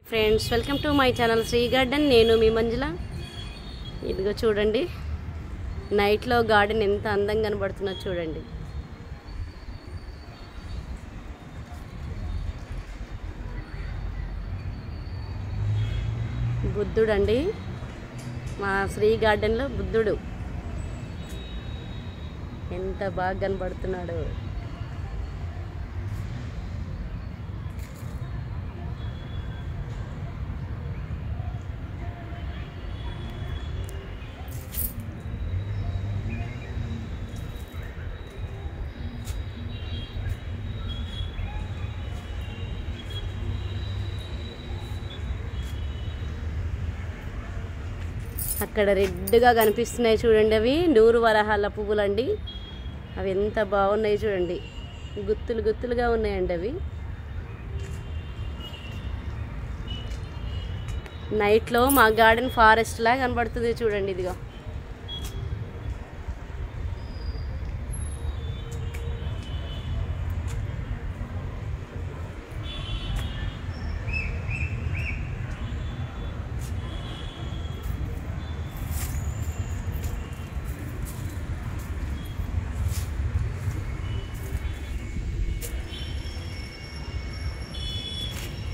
Friends, welcome to my channel Shri garden. నేను మీ మంజుల. ఇదిగో చూడండి, నైట్లో గార్డెన్ ఎంత అందంగా కనబడుతుందో చూడండి. బుద్ధుడు అండి, మా శ్రీ గార్డెన్లో బుద్ధుడు ఎంత బాగా కనబడుతున్నాడు. అక్కడ రెడ్గా కనిపిస్తున్నాయి చూడండి, అవి నూరు వరహాల పువ్వులండి. అవి ఎంత బాగున్నాయి చూడండి, గుత్తులు గుత్తులుగా ఉన్నాయండి. అవి నైట్లో మా గార్డెన్ ఫారెస్ట్ లా కనబడుతుంది చూడండి. ఇదిగో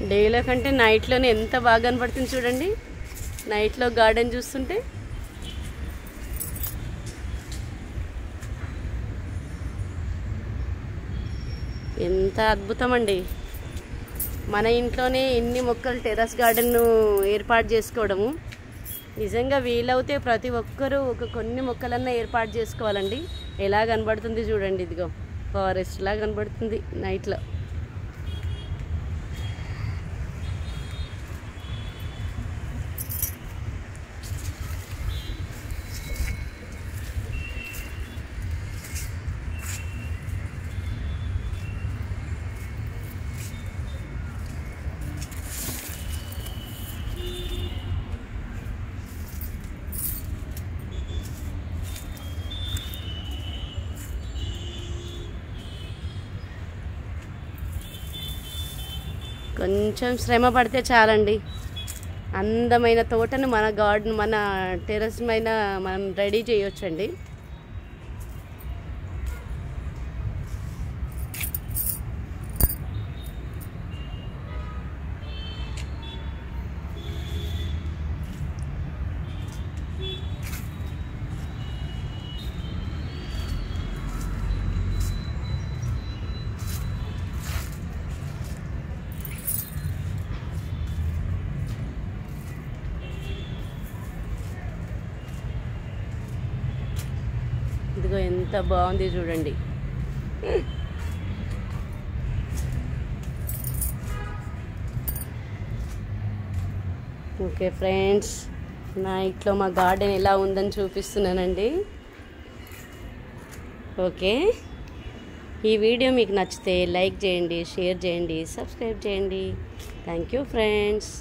డేలో కంటే నైట్లోనే ఎంత బాగా కనపడుతుంది చూడండి. నైట్లో గార్డెన్ చూస్తుంటే ఎంత అద్భుతం అండి. మన ఇంట్లోనే ఎన్ని మొక్కలు టెర్రస్ గార్డెన్ను ఏర్పాటు చేసుకోవడము నిజంగా వీలవుతే ప్రతి ఒక్కరూ కొన్ని మొక్కలన్నా ఏర్పాటు చేసుకోవాలండి. ఎలా కనబడుతుంది చూడండి, ఇదిగో ఫారెస్ట్ లా కనబడుతుంది నైట్లో. కొంచెం శ్రమ పడితే చాలండి, అందమైన తోటను మన గార్డెన్ మన టెర్రస్ పైన మనం రెడీ చేయొచ్చండి. ఇదిగో ఎంత బాగుంది చూడండి. ఓకే ఫ్రెండ్స్, నైట్లో మా గార్డెన్ ఎలా ఉందని చూపిస్తున్నానండి. ఓకే, ఈ వీడియో మీకు నచ్చితే లైక్ చేయండి, షేర్ చేయండి, సబ్స్క్రైబ్ చేయండి. Thank you friends.